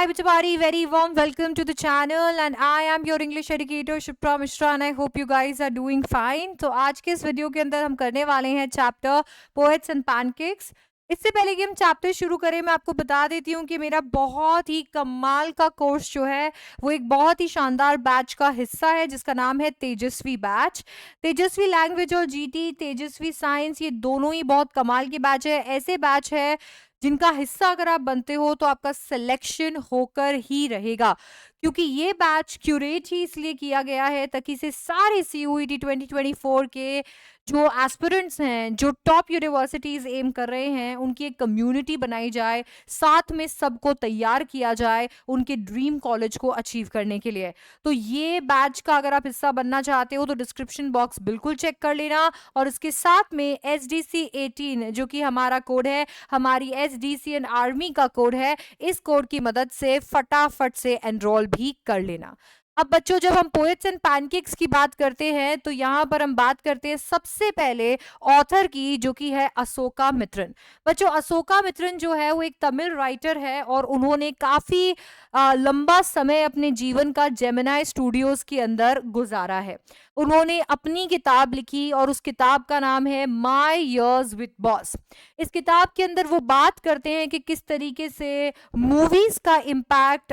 Hi everybody, very warm welcome to the channel and I am your English educator Shipra Mishra and I hope you guys are doing fine. तो आज के इस video के अंदर हम करने वाले हैं चैप्टर पोएट्स एंड पैनकेक्स। इससे पहले कि हम चैप्टर शुरू करें मैं आपको बता देती हूँ कि मेरा बहुत ही कमाल का कोर्स जो है वो एक बहुत ही शानदार बैच का हिस्सा है जिसका नाम है तेजस्वी बैच। तेजस्वी लैंग्वेज और जीटी, तेजस्वी साइंस, ये दोनों ही बहुत कमाल के बैच है। ऐसे बैच है जिनका हिस्सा अगर आप बनते हो तो आपका सिलेक्शन होकर ही रहेगा, क्योंकि ये बैच क्यूरेट ही इसलिए किया गया है ताकि से सारे सीयूईटी 2024 के जो एस्पिरेंट्स हैं, जो टॉप यूनिवर्सिटीज एम कर रहे हैं, उनकी एक कम्युनिटी बनाई जाए, साथ में सबको तैयार किया जाए उनके ड्रीम कॉलेज को अचीव करने के लिए। तो ये बैच का अगर आप हिस्सा बनना चाहते हो तो डिस्क्रिप्शन बॉक्स बिल्कुल चेक कर लेना और इसके साथ में SDC18 जो कि हमारा कोड है, हमारी SDCN आर्मी का कोड है, इस कोड की मदद से फटाफट से एनरोल भी कर लेना। अब बच्चों, जब हम पोएट्स एंड पैनकेक्स की बात करते हैं तो यहाँ पर हम बात करते हैं सबसे पहले ऑथर की, जो कि है अशोका मित्रन। बच्चों, अशोका मित्रन जो है वो एक तमिल राइटर है और उन्होंने काफी लंबा समय अपने जीवन का जेमिनाई स्टूडियोज के अंदर गुजारा है। उन्होंने अपनी किताब लिखी और उस किताब का नाम है माई ईयर्स विद बॉस। इस किताब के अंदर वो बात करते हैं कि किस तरीके से मूवीज का इम्पैक्ट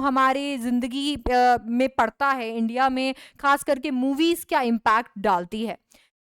हमारे जिंदगी में पड़ता है, इंडिया में खास करके मूवीज क्या इम्पैक्ट डालती है।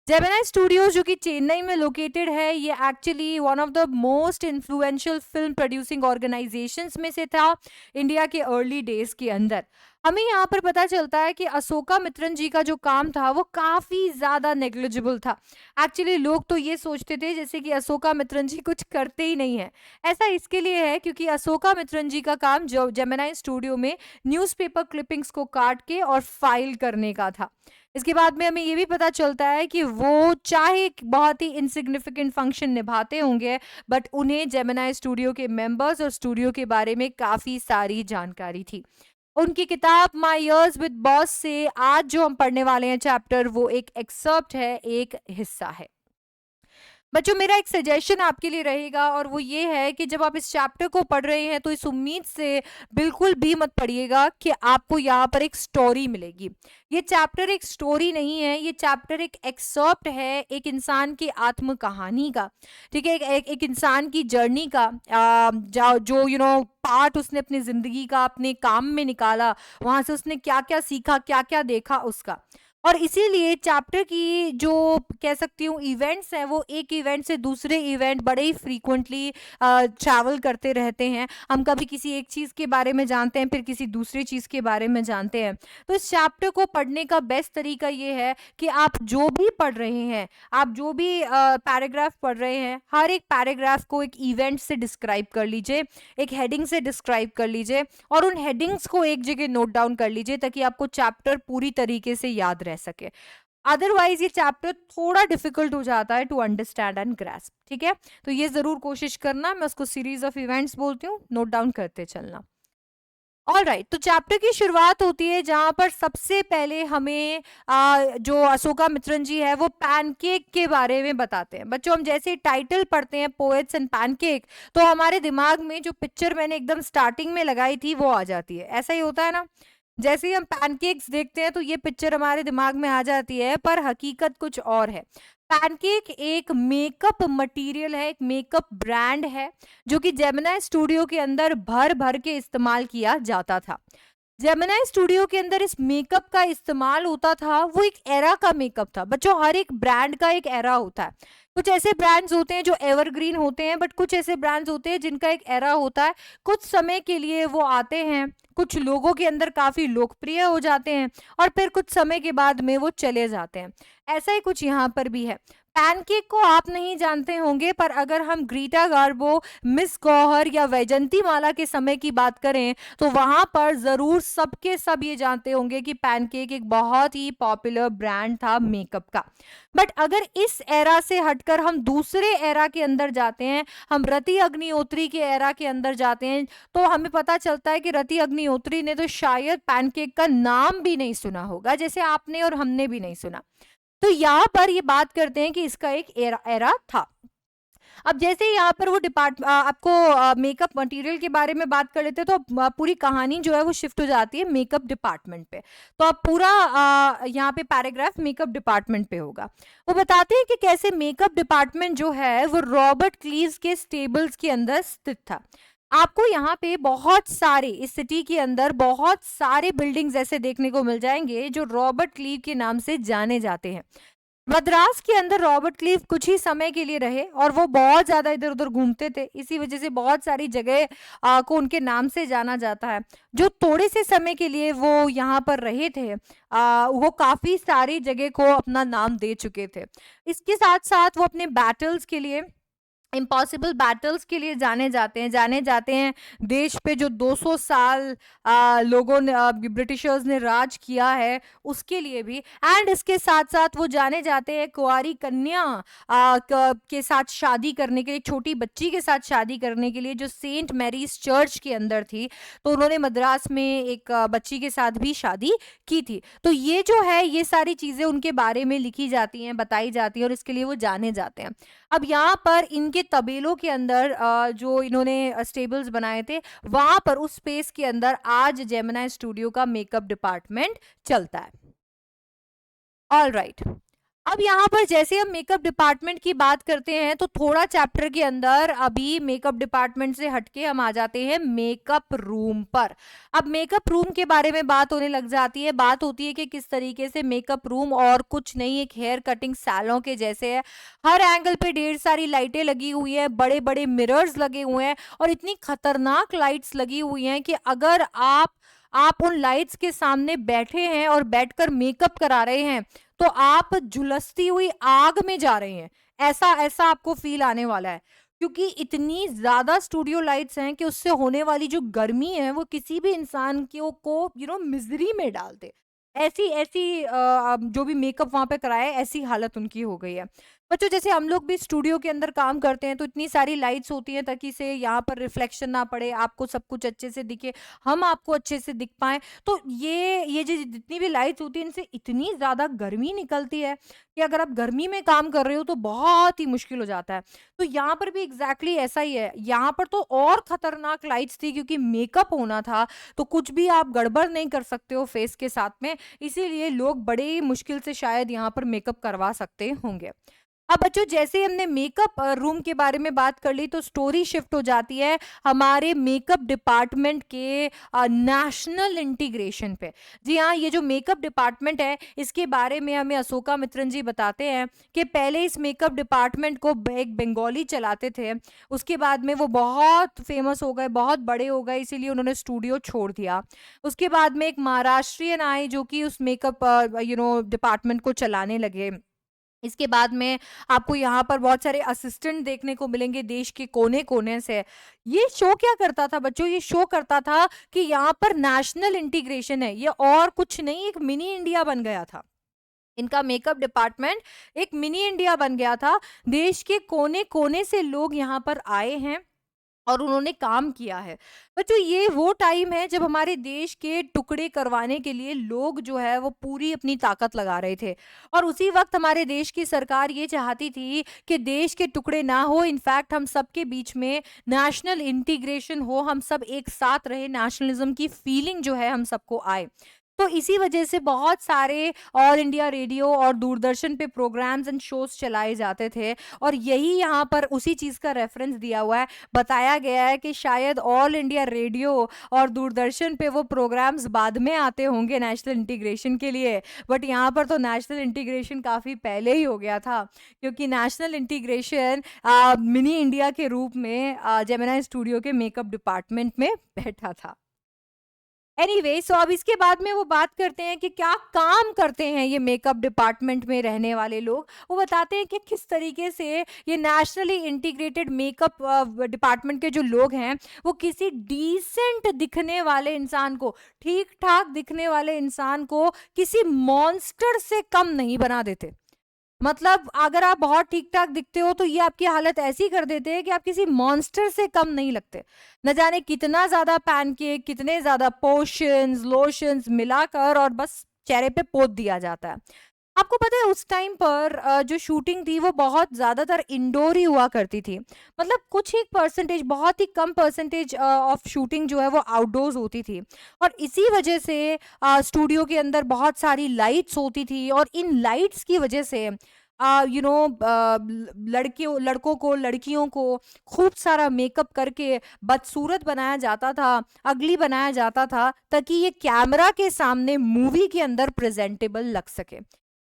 जेमिनाई स्टूडियोज जो कि चेन्नई में लोकेटेड है, ये actually one of the most influential film producing organisations में से था इंडिया के अर्ली डेज के अंदर। हमें यहाँ पर पता चलता है कि अशोका मित्रन जी का जो काम था वो काफी ज्यादा नेग्लिजिबल था। एक्चुअली लोग तो ये सोचते थे जैसे कि अशोका मित्रन जी कुछ करते ही नहीं है। ऐसा इसके लिए है क्योंकि अशोका मित्रन जी का काम जो जेमिनाई स्टूडियो में न्यूज़पेपर क्लिपिंग्स को काट के और फाइल करने का था। इसके बाद में हमें ये भी पता चलता है कि वो चाहे बहुत ही इनसिग्निफिकेंट फंक्शन निभाते होंगे, बट उन्हें जेमिनाई स्टूडियो के मेंबर्स और स्टूडियो के बारे में काफी सारी जानकारी थी। उनकी किताब माई ईयर्स विद बॉस से आज जो हम पढ़ने वाले हैं चैप्टर, वो एक एक्सर्प्ट है, एक हिस्सा है। बच्चों, मेरा एक सजेशन आपके लिए रहेगा और वो ये है कि जब आप इस चैप्टर को पढ़ रहे हैं तो इस उम्मीद से बिल्कुल भी मत पढ़िएगा कि आपको यहाँ पर एक स्टोरी मिलेगी। ये चैप्टर एक स्टोरी नहीं है, ये चैप्टर एक एक्सर्प्ट है एक इंसान की आत्म कहानी का। ठीक है, एक इंसान की जर्नी का, जो पार्ट उसने अपनी जिंदगी का अपने काम में निकाला, वहां से उसने क्या क्या सीखा, क्या क्या देखा उसका। और इसीलिए चैप्टर की जो कह सकती हूँ इवेंट्स हैं, वो एक इवेंट से दूसरे इवेंट बड़े ही फ्रीक्वेंटली ट्रैवल करते रहते हैं। हम कभी किसी एक चीज़ के बारे में जानते हैं, फिर किसी दूसरी चीज़ के बारे में जानते हैं। तो इस चैप्टर को पढ़ने का बेस्ट तरीका ये है कि आप जो भी पढ़ रहे हैं, आप जो भी पैराग्राफ पढ़ रहे हैं, हर एक पैराग्राफ को एक इवेंट से डिस्क्राइब कर लीजिए, एक हेडिंग से डिस्क्राइब कर लीजिए और उन हेडिंग्स को एक जगह नोट डाउन कर लीजिए ताकि आपको चैप्टर पूरी तरीके से याद रह सके। अदरवाइज ये चैप्टर थोड़ा डिफिकल्ट हो जाता है टू अंडरस्टैंड एंड ग्रास्प। ठीक है, तो ये जरूर कोशिश करना। मैं उसको सीरीज ऑफ इवेंट्स बोलती हूँ, नोट डाउन करते चलना। ऑलराइट, तो चैप्टर की शुरुआत होती है जहां पर सबसे पहले हमें जो अशोका मित्रन जी है वो पैनकेक के बारे में बताते हैं। बच्चों, हम जैसे टाइटल पढ़ते हैं पोएट्स एंड पैनकेक, तो हमारे दिमाग में जो पिक्चर मैंने एकदम स्टार्टिंग में लगाई थी वो आ जाती है। ऐसा ही होता है ना, जैसे ही हम पैनकेक्स देखते हैं तो ये पिक्चर हमारे दिमाग में आ जाती है, पर हकीकत कुछ और है। पैनकेक एक मेकअप मटेरियल है, एक मेकअप ब्रांड है जो कि जेमिनाई स्टूडियो के अंदर भर भर के इस्तेमाल किया जाता था। जेमिनाई स्टूडियो के अंदर इस मेकअप का इस्तेमाल होता था, वो एक एरा का मेकअप था। बच्चों, हर एक ब्रांड का एक एरा होता है। कुछ ऐसे ब्रांड्स होते हैं जो एवरग्रीन होते हैं, बट कुछ ऐसे ब्रांड्स होते हैं जिनका एक एरा होता है। कुछ समय के लिए वो आते हैं, कुछ लोगों के अंदर काफी लोकप्रिय हो जाते हैं और फिर कुछ समय के बाद में वो चले जाते हैं। ऐसा ही कुछ यहाँ पर भी है। पैनकेक को आप नहीं जानते होंगे, पर अगर हम ग्रीटा गार्बो, मिस गौहर या वैजंती माला के समय की बात करें तो वहां पर जरूर सबके सब ये जानते होंगे कि पैनकेक एक बहुत ही पॉपुलर ब्रांड था मेकअप का। बट अगर इस एरा से हटकर हम दूसरे एरा के अंदर जाते हैं, हम रति अग्निहोत्री के एरा के अंदर जाते हैं, तो हमें पता चलता है कि रति अग्निहोत्री ने तो शायद पैनकेक का नाम भी नहीं सुना होगा, जैसे आपने और हमने भी नहीं सुना। तो यहाँ पर ये बात करते हैं कि इसका एक एरा था। अब जैसे यहाँ पर वो आपको मेकअप मटेरियल के बारे में बात कर लेते हैं, तो पूरी कहानी जो है वो शिफ्ट हो जाती है मेकअप डिपार्टमेंट पे। तो अब पूरा यहाँ पे पैराग्राफ मेकअप डिपार्टमेंट पे होगा। वो बताते हैं कि कैसे मेकअप डिपार्टमेंट जो है वो रॉबर्ट क्लीव के स्टेबल्स के अंदर स्थित था। आपको यहाँ पे बहुत सारे, इस सिटी के अंदर बहुत सारे बिल्डिंग्स ऐसे देखने को मिल जाएंगे जो रॉबर्ट क्लीव के नाम से जाने जाते हैं। मद्रास के अंदर रॉबर्ट क्लीव कुछ ही समय के लिए रहे और वो बहुत ज्यादा इधर उधर घूमते थे, इसी वजह से बहुत सारी जगह को उनके नाम से जाना जाता है। जो थोड़े से समय के लिए वो यहाँ पर रहे थे, वो काफी सारी जगह को अपना नाम दे चुके थे। इसके साथ साथ वो अपने बैटल्स के लिए, इम्पॉसिबल बैटल्स के लिए जाने जाते हैं देश पे जो 200 साल लोगों ने, ब्रिटिशर्स ने राज किया है, उसके लिए भी। एंड इसके साथ साथ वो जाने जाते हैं कुंवारी कन्या के साथ शादी करने के लिए, छोटी बच्ची के साथ शादी करने के लिए, जो सेंट मैरीज चर्च के अंदर थी। तो उन्होंने मद्रास में एक बच्ची के साथ भी शादी की थी। तो ये जो है, ये सारी चीजें उनके बारे में लिखी जाती हैं, बताई जाती हैं, और इसके लिए वो जाने जाते हैं। अब यहाँ पर इनके तबेलों के अंदर जो इन्होंने स्टेबल्स बनाए थे, वहां पर उस स्पेस के अंदर आज जेमिनी स्टूडियो का मेकअप डिपार्टमेंट चलता है। ऑल राइट, अब यहाँ पर जैसे हम मेकअप डिपार्टमेंट की बात करते हैं, तो थोड़ा चैप्टर के अंदर अभी मेकअप डिपार्टमेंट से हटके हम आ जाते हैं मेकअप रूम पर। अब मेकअप रूम के बारे में बात होने लग जाती है। बात होती है कि किस तरीके से मेकअप रूम और कुछ नहीं, एक हेयर कटिंग सैलून के जैसे है। हर एंगल पे ढेर सारी लाइटें लगी हुई है, बड़े बड़े मिरर्स लगे हुए हैं, और इतनी खतरनाक लाइट्स लगी हुई हैं कि अगर आप उन लाइट्स के सामने बैठे हैं और बैठकर मेकअप करा रहे हैं, तो आप झुलसती हुई आग में जा रहे हैं। ऐसा ऐसा आपको फील आने वाला है, क्योंकि इतनी ज्यादा स्टूडियो लाइट्स हैं कि उससे होने वाली जो गर्मी है वो किसी भी इंसान को मिजरी में डाल दे। ऐसी ऐसी जो भी मेकअप वहां पे कराए, ऐसी हालत उनकी हो गई है। बच्चों, जैसे हम लोग भी स्टूडियो के अंदर काम करते हैं, तो इतनी सारी लाइट्स होती हैं ताकि से यहाँ पर रिफ्लेक्शन ना पड़े, आपको सब कुछ अच्छे से दिखे, हम आपको अच्छे से दिख पाए। तो ये जो जितनी भी लाइट्स होती है, इनसे इतनी ज्यादा गर्मी निकलती है कि अगर आप गर्मी में काम कर रहे हो तो बहुत ही मुश्किल हो जाता है। तो यहाँ पर भी एग्जैक्टली ऐसा ही है। यहाँ पर तो और खतरनाक लाइट्स थी, क्योंकि मेकअप होना था, तो कुछ भी आप गड़बड़ नहीं कर सकते हो फेस के साथ में, इसीलिए लोग बड़े ही मुश्किल से शायद यहाँ पर मेकअप करवा सकते होंगे। अब बच्चों, जैसे ही हमने मेकअप रूम के बारे में बात कर ली, तो स्टोरी शिफ्ट हो जाती है हमारे मेकअप डिपार्टमेंट के नेशनल इंटीग्रेशन पे। जी हाँ, ये जो मेकअप डिपार्टमेंट है, इसके बारे में हमें अशोका मित्रन जी बताते हैं कि पहले इस मेकअप डिपार्टमेंट को एक बंगाली चलाते थे। उसके बाद में वो बहुत फेमस हो गए, बहुत बड़े हो गए, इसीलिए उन्होंने स्टूडियो छोड़ दिया। उसके बाद में एक महाराष्ट्रियन आए जो कि उस मेकअप डिपार्टमेंट को चलाने लगे। इसके बाद में आपको यहाँ पर बहुत सारे असिस्टेंट देखने को मिलेंगे देश के कोने कोने से। ये शो क्या करता था बच्चों? ये शो करता था कि यहाँ पर नेशनल इंटीग्रेशन है, ये और कुछ नहीं, एक मिनी इंडिया बन गया था। इनका मेकअप डिपार्टमेंट एक मिनी इंडिया बन गया था। देश के कोने कोने से लोग यहाँ पर आए हैं और उन्होंने काम किया है। बच्चों, ये वो टाइम है जब हमारे देश के टुकड़े करवाने के लिए लोग जो है वो पूरी अपनी ताकत लगा रहे थे, और उसी वक्त हमारे देश की सरकार ये चाहती थी कि देश के टुकड़े ना हो, इनफैक्ट हम सबके बीच में नेशनल इंटीग्रेशन हो, हम सब एक साथ रहे, नेशनलिज्म की फीलिंग जो है हम सबको आए। तो इसी वजह से बहुत सारे ऑल इंडिया रेडियो और दूरदर्शन पे प्रोग्राम्स एंड शोज चलाए जाते थे, और यही यहाँ पर उसी चीज का रेफरेंस दिया हुआ है। बताया गया है कि शायद ऑल इंडिया रेडियो और दूरदर्शन पे वो प्रोग्राम्स बाद में आते होंगे नेशनल इंटीग्रेशन के लिए, बट यहाँ पर तो नेशनल इंटीग्रेशन काफी पहले ही हो गया था, क्योंकि नेशनल इंटीग्रेशन मिनी इंडिया के रूप में जेमिनी स्टूडियो के मेकअप डिपार्टमेंट में बैठा था। एनीवे, सो अब इसके बाद में वो बात करते हैं कि क्या काम करते हैं ये मेकअप डिपार्टमेंट में रहने वाले लोग। वो बताते हैं कि किस तरीके से ये नेशनली इंटीग्रेटेड मेकअप डिपार्टमेंट के जो लोग हैं, वो किसी डिसेंट दिखने वाले इंसान को, ठीक ठाक दिखने वाले इंसान को किसी मॉन्स्टर से कम नहीं बना देते। मतलब अगर आप बहुत ठीक ठाक दिखते हो तो ये आपकी हालत ऐसी कर देते हैं कि आप किसी मॉन्स्टर से कम नहीं लगते। न जाने कितना ज्यादा पैनकेक, कितने ज्यादा पोशंस लोशंस मिलाकर और बस चेहरे पे पोत दिया जाता है। आपको पता है उस टाइम पर जो शूटिंग थी वो बहुत ज़्यादातर इंडोर ही हुआ करती थी। मतलब कुछ ही परसेंटेज, बहुत ही कम परसेंटेज ऑफ शूटिंग जो है वो आउटडोर्स होती थी। और इसी वजह से स्टूडियो के अंदर बहुत सारी लाइट्स होती थी और इन लाइट्स की वजह से लड़कियों लड़कों को, लड़कियों को खूब सारा मेकअप करके बदसूरत बनाया जाता था, अगली बनाया जाता था, ताकि ये कैमरा के सामने मूवी के अंदर प्रेजेंटेबल लग सके।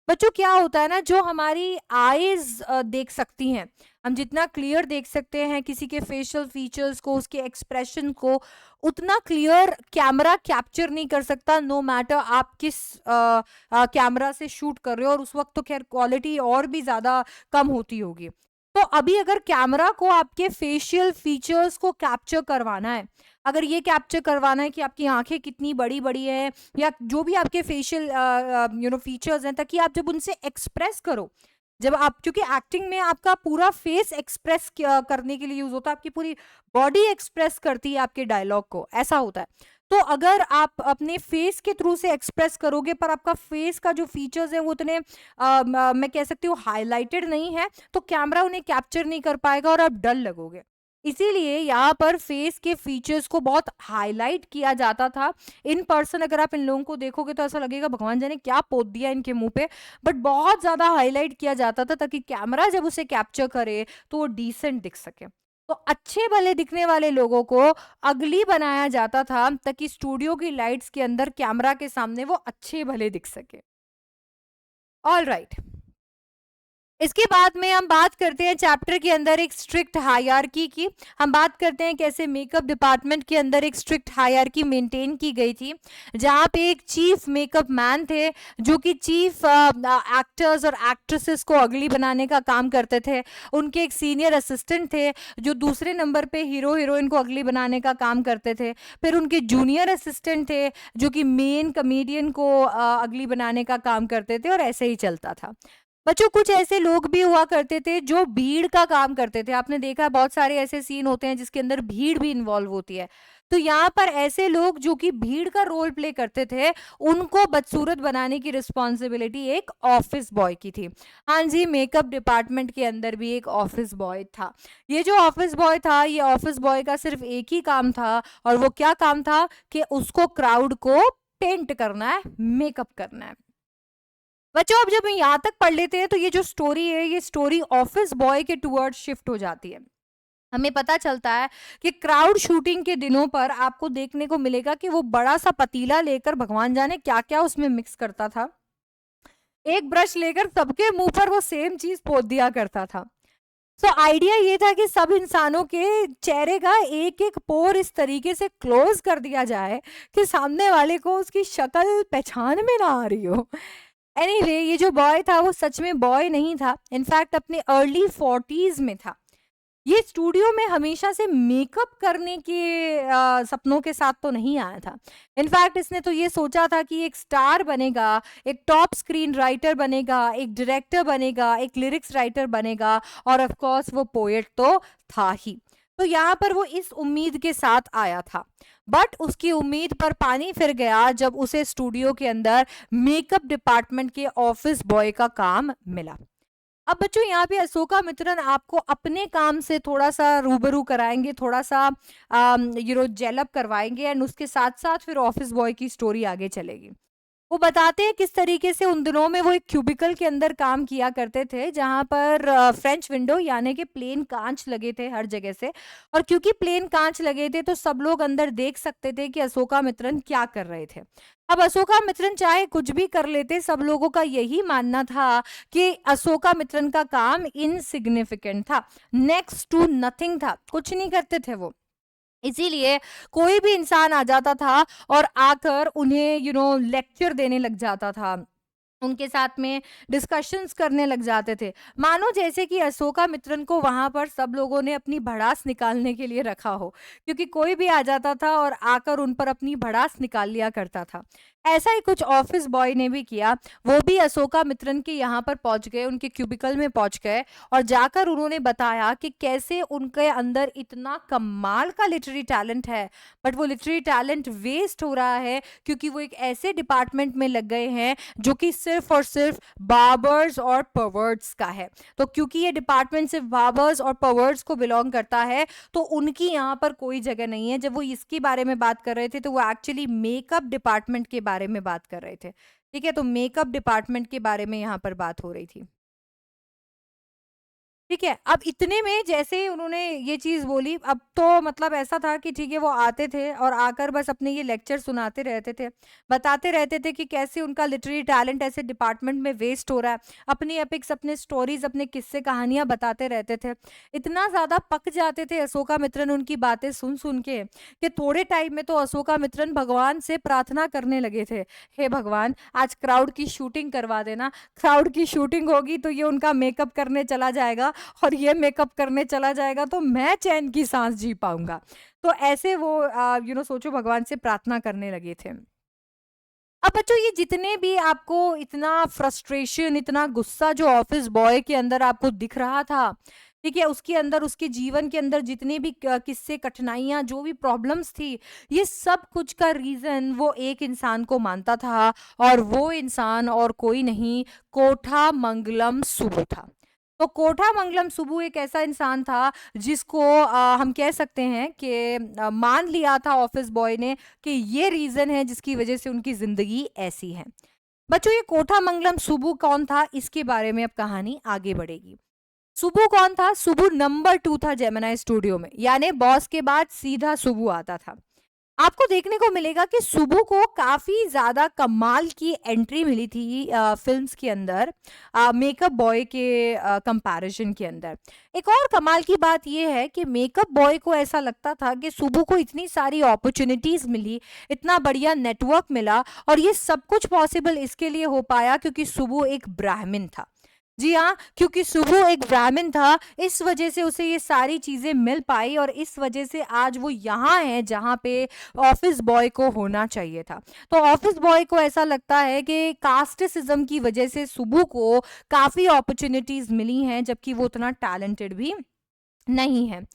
बच्चों क्या होता है ना, जो हमारी आईज देख सकती हैं, हम जितना क्लियर देख सकते हैं किसी के फेशियल फीचर्स को, उसके एक्सप्रेशन को, उतना क्लियर कैमरा कैप्चर नहीं कर सकता, नो मैटर आप किस कैमरा से शूट कर रहे हो। और उस वक्त तो खैर क्वालिटी और भी ज्यादा कम होती होगी। तो अभी अगर कैमरा को आपके फेशियल फीचर्स को कैप्चर करवाना है, अगर ये कैप्चर करवाना है कि आपकी आंखें कितनी बड़ी बड़ी है, या जो भी आपके फेशियल फीचर्स हैं, ताकि आप जब उनसे एक्सप्रेस करो, जब आप, क्योंकि एक्टिंग में आपका पूरा फेस एक्सप्रेस करने के लिए यूज होता है, आपकी पूरी बॉडी एक्सप्रेस करती है आपके डायलॉग को, ऐसा होता है। तो अगर आप अपने फेस के थ्रू से एक्सप्रेस करोगे पर आपका फेस का जो फीचर्स है वो उतने मैं कह सकती हूँ हाईलाइटेड नहीं है, तो कैमरा उन्हें कैप्चर नहीं कर पाएगा और आप डल लगोगे। इसीलिए यहाँ पर फेस के फीचर्स को बहुत हाईलाइट किया जाता था। इन पर्सन अगर आप इन लोगों को देखोगे तो ऐसा लगेगा भगवान जाने क्या पोत दिया इनके मुंह पे, बट बहुत ज्यादा हाईलाइट किया जाता था ताकि कैमरा जब उसे कैप्चर करे तो वो डिसेंट दिख सके। तो अच्छे भले दिखने वाले लोगों को अगली बनाया जाता था ताकि स्टूडियो की लाइट्स के अंदर कैमरा के सामने वो अच्छे भले दिख सके। ऑल राइट, इसके बाद में हम बात करते हैं चैप्टर के अंदर एक स्ट्रिक्ट हायरार्की की। हम बात करते हैं कैसे मेकअप डिपार्टमेंट के अंदर एक स्ट्रिक्ट हायरार्की मेंटेन की गई थी, जहां पे एक चीफ मेकअप मैन थे जो कि चीफ एक्टर्स और एक्ट्रेसेस को अगली बनाने का काम करते थे। उनके एक सीनियर असिस्टेंट थे जो दूसरे नंबर पे हीरो हीरोइन को अगली बनाने का काम करते थे। फिर उनके जूनियर असिस्टेंट थे जो कि मेन कमेडियन को अगली बनाने का काम करते थे, और ऐसे ही चलता था। बच्चों कुछ ऐसे लोग भी हुआ करते थे जो भीड़ का काम करते थे। आपने देखा है बहुत सारे ऐसे सीन होते हैं जिसके अंदर भीड़ भी इन्वॉल्व होती है। तो यहाँ पर ऐसे लोग जो कि भीड़ का रोल प्ले करते थे, उनको बदसूरत बनाने की रिस्पॉन्सिबिलिटी एक ऑफिस बॉय की थी। हाँ जी, मेकअप डिपार्टमेंट के अंदर भी एक ऑफिस बॉय था। ये जो ऑफिस बॉय था, ये ऑफिस बॉय का सिर्फ एक ही काम था, और वो क्या काम था कि उसको क्राउड को पेंट करना है, मेकअप करना है। बच्चों अब जब हम यहाँ तक पढ़ लेते हैं तो ये जो स्टोरी है, ये स्टोरी ऑफिस बॉय के टूवर्ड शिफ्ट हो जाती है। हमें पता चलता है कि क्राउड शूटिंग के दिनों पर आपको देखने को मिलेगा कि वो बड़ा सा पतीला लेकर भगवान जाने क्या क्या उसमें मिक्स करता था। एक ब्रश लेकर सबके मुंह पर वो सेम चीज पोत दिया करता था। सो आइडिया ये था कि सब इंसानों के चेहरे का एक एक पोर इस तरीके से क्लोज कर दिया जाए कि सामने वाले को उसकी शक्ल पहचान में ना आ रही हो। एनीवे, ये जो बॉय था वो सच में बॉय नहीं था, इनफैक्ट अपने अर्ली 40s में था। ये स्टूडियो में हमेशा से मेकअप करने के सपनों के साथ तो नहीं आया था। इनफैक्ट इसने तो ये सोचा था कि एक स्टार बनेगा, एक टॉप स्क्रीन राइटर बनेगा, एक डायरेक्टर बनेगा, एक लिरिक्स राइटर बनेगा, और ऑफ कोर्स वो पोएट तो था ही। तो यहाँ पर वो इस उम्मीद के साथ आया था, बट उसकी उम्मीद पर पानी फिर गया जब उसे स्टूडियो के अंदर मेकअप डिपार्टमेंट के ऑफिस बॉय का काम मिला। अब बच्चों यहाँ पे अशोका मित्रन आपको अपने काम से थोड़ा सा रूबरू कराएंगे, थोड़ा सा जेलअप करवाएंगे, एंड उसके साथ साथ फिर ऑफिस बॉय की स्टोरी आगे चलेगी। वो बताते हैं किस तरीके से उन दिनों में वो एक क्यूबिकल के अंदर काम किया करते थे, जहां पर फ्रेंच विंडो यानी कि प्लेन कांच लगे थे हर जगह से। और क्योंकि प्लेन कांच लगे थे तो सब लोग अंदर देख सकते थे कि अशोका मित्रन क्या कर रहे थे। अब अशोका मित्रन चाहे कुछ भी कर लेते, सब लोगों का यही मानना था कि अशोका मित्रन का काम इनसिग्निफिकेंट था, नेक्स्ट टू नथिंग था, कुछ नहीं करते थे वो। इसीलिए कोई भी इंसान आ जाता था और आकर उन्हें लेक्चर देने लग जाता था, उनके साथ में डिस्कशंस करने लग जाते थे, मानो जैसे कि अशोका मित्रन को वहां पर सब लोगों ने अपनी भड़ास निकालने के लिए रखा हो, क्योंकि कोई भी आ जाता था और आकर उन पर अपनी भड़ास निकाल लिया करता था। ऐसा ही कुछ ऑफिस बॉय ने भी किया। वो भी अशोका मित्रन के यहाँ पर पहुंच गए, उनके क्यूबिकल में पहुंच गए और जाकर उन्होंने बताया कि कैसे उनके अंदर इतना कमाल का लिटरेरी टैलेंट है, बट वो लिटरेरी टैलेंट वेस्ट हो रहा है क्योंकि वो एक ऐसे डिपार्टमेंट में लग गए हैं जो कि सिर्फ और सिर्फ बार्बर्स और पर्वर्ट्स का है। तो क्योंकि ये डिपार्टमेंट सिर्फ बार्बर्स और पर्वर्ट्स को बिलोंग करता है, तो उनकी यहाँ पर कोई जगह नहीं है। जब वो इसके बारे में बात कर रहे थे तो वो एक्चुअली मेकअप डिपार्टमेंट के बारे में बात कर रहे थे। ठीक है, तो मेकअप डिपार्टमेंट के बारे में यहाँ पर बात हो रही थी। ठीक है, अब इतने में जैसे ही उन्होंने ये चीज बोली, अब तो मतलब ऐसा था कि ठीक है वो आते थे और आकर बस अपने ये लेक्चर सुनाते रहते थे, बताते रहते थे कि कैसे उनका लिटरेरी टैलेंट ऐसे डिपार्टमेंट में वेस्ट हो रहा है, अपनी एपिक्स, अपने स्टोरीज, अपने किस्से कहानियां बताते रहते थे। इतना ज्यादा पक जाते थे अशोका मित्रन उनकी बातें सुन सुन के कि थोड़े टाइम में तो अशोका मित्रन भगवान से प्रार्थना करने लगे थे, हे भगवान आज क्राउड की शूटिंग करवा देना, क्राउड की शूटिंग होगी तो ये उनका मेकअप करने चला जाएगा और ये मेकअप करने चला जाएगा तो मैं चैन की सांस जी पाऊंगा। तो ऐसे वो सोचो भगवान से प्रार्थना करने लगे थे। अब बच्चों ये जितने भी आपको इतना फ्रस्ट्रेशन, इतना गुस्सा जो ऑफिस बॉय के अंदर आपको दिख रहा था, ठीक है, उसके अंदर, उसके जीवन के अंदर जितने भी किस्से, कठिनाइयां, जो भी प्रॉब्लम्स थी, ये सब कुछ का रीजन वो एक इंसान को मानता था और वो इंसान और कोई नहीं, कोठा मंगलम सुबु था। तो कोठा मंगलम सुबु एक ऐसा इंसान था जिसको हम कह सकते हैं कि मान लिया था ऑफिस बॉय ने कि ये रीजन है जिसकी वजह से उनकी जिंदगी ऐसी है। बच्चों ये कोठा मंगलम सुबु कौन था, इसके बारे में अब कहानी आगे बढ़ेगी। सुबु कौन था? सुबु नंबर 2 था जेमिनी स्टूडियो में, यानी बॉस के बाद सीधा सुबु आता था। आपको देखने को मिलेगा कि सुबु को काफी ज्यादा कमाल की एंट्री मिली थी फिल्म्स के अंदर, मेकअप बॉय के कंपैरिजन के अंदर। एक और कमाल की बात यह है कि मेकअप बॉय को ऐसा लगता था कि सुबु को इतनी सारी अपॉर्चुनिटीज मिली, इतना बढ़िया नेटवर्क मिला, और ये सब कुछ पॉसिबल इसके लिए हो पाया क्योंकि सुबु एक ब्राह्मण था। जी हाँ, क्योंकि सुबु एक ब्राह्मण था, इस वजह से उसे ये सारी चीजें मिल पाई और इस वजह से आज वो यहाँ है जहाँ पे ऑफिस बॉय को होना चाहिए था। तो ऑफिस बॉय को ऐसा लगता है कि कास्टिसिज्म की वजह से सुबु को काफी अपॉर्चुनिटीज मिली हैं, जबकि वो उतना टैलेंटेड भी नहीं है।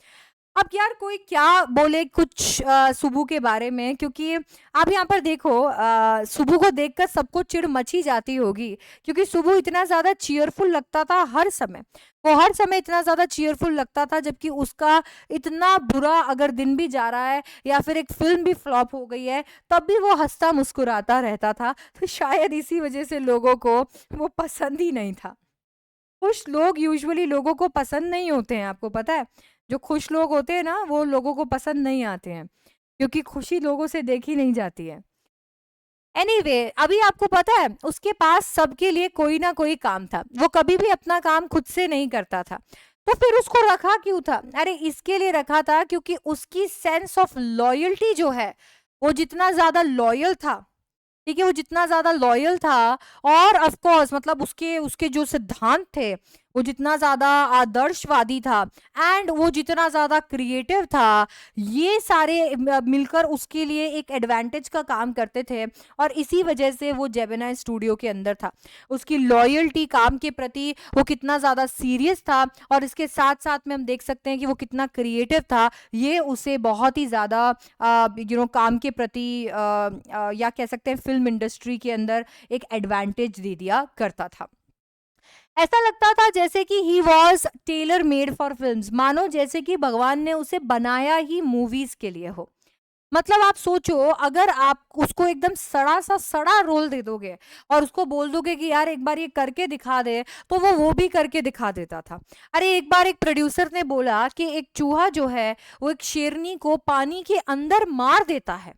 अब यार कोई क्या बोले कुछ सुबु के बारे में, क्योंकि आप यहाँ पर देखो सुबु को देखकर सबको चिढ़ मची जाती होगी, क्योंकि सुबु इतना ज्यादा चीयरफुल लगता था हर समय, वो हर समय इतना ज्यादा चीयरफुल लगता था, जबकि उसका इतना बुरा अगर दिन भी जा रहा है या फिर एक फिल्म भी फ्लॉप हो गई है तब भी वो हंसता मुस्कुराता रहता था। तो शायद इसी वजह से लोगों को वो पसंद ही नहीं था। खुश लोग यूजुअली लोगों को पसंद नहीं होते हैं, आपको पता है, जो खुश लोग होते हैं ना वो लोगों को पसंद नहीं आते हैं, क्योंकि खुशी लोगों से देखी नहीं जाती है। एनीवे अभी आपको पता है उसके पास सबके लिए कोई ना कोई काम था, वो कभी भी अपना काम खुद से नहीं करता था। तो फिर उसको रखा क्यों था? अरे इसके लिए रखा था क्योंकि उसकी सेंस ऑफ लॉयल्टी जो है, वो जितना ज्यादा लॉयल था, ठीक है, वो जितना ज्यादा लॉयल था, और ऑफ कोर्स मतलब उसके उसके जो सिद्धांत थे वो जितना ज्यादा आदर्शवादी था, एंड वो जितना ज्यादा क्रिएटिव था, ये सारे मिलकर उसके लिए एक एडवांटेज का काम करते थे। और इसी वजह से वो जेमिनी स्टूडियो के अंदर था। उसकी लॉयल्टी काम के प्रति, वो कितना ज्यादा सीरियस था, और इसके साथ साथ में हम देख सकते हैं कि वो कितना क्रिएटिव था, ये उसे बहुत ही ज्यादा काम के प्रति या कह सकते हैं फिल्म इंडस्ट्री के अंदर एक एडवांटेज दे दिया करता था। ऐसा लगता था जैसे कि he was tailor made for films, मानो जैसे कि भगवान ने उसे बनाया ही मूवीज के लिए हो। मतलब आप सोचो, अगर आप उसको एकदम सड़ा सा सड़ा रोल दे दोगे और उसको बोल दोगे कि यार एक बार ये करके दिखा दे, तो वो भी करके दिखा देता था। अरे एक बार एक प्रोड्यूसर ने बोला कि एक चूहा जो है वो एक शेरनी को पानी के अंदर मार देता है,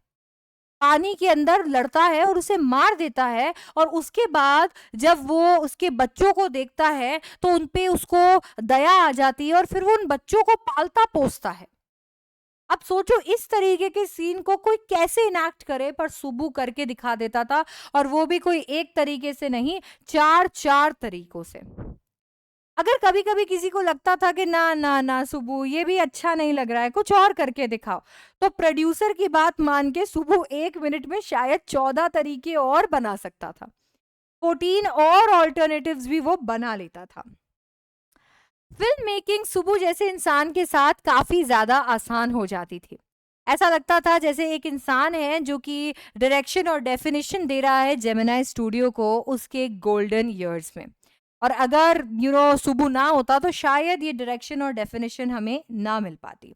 पानी के अंदर लड़ता है और उसे मार देता है, और उसके बाद जब वो उसके बच्चों को देखता है तो उनपे उसको दया आ जाती है और फिर वो उन बच्चों को पालता पोसता है। अब सोचो इस तरीके के सीन को कोई कैसे इनैक्ट करे, पर सुबु करके दिखा देता था, और वो भी कोई एक तरीके से नहीं, चार चार तरीकों से। अगर कभी कभी किसी को लगता था कि ना ना ना सुबू ये भी अच्छा नहीं लग रहा है, कुछ और करके दिखाओ, तो प्रोड्यूसर की बात मान के सुबू 1 मिनट में शायद 14 तरीके और बना सकता था, 14 और ऑल्टरनेटिव्स भी वो बना लेता था। फिल्म मेकिंग सुबू जैसे इंसान के साथ काफी ज्यादा आसान हो जाती थी। ऐसा लगता था जैसे एक इंसान है जो कि डायरेक्शन और डेफिनेशन दे रहा है जेमिनाई स्टूडियो को उसके गोल्डन ईयर्स में। और अगर सुबू ना होता तो शायद ये डायरेक्शन और डेफिनेशन हमें ना मिल पाती।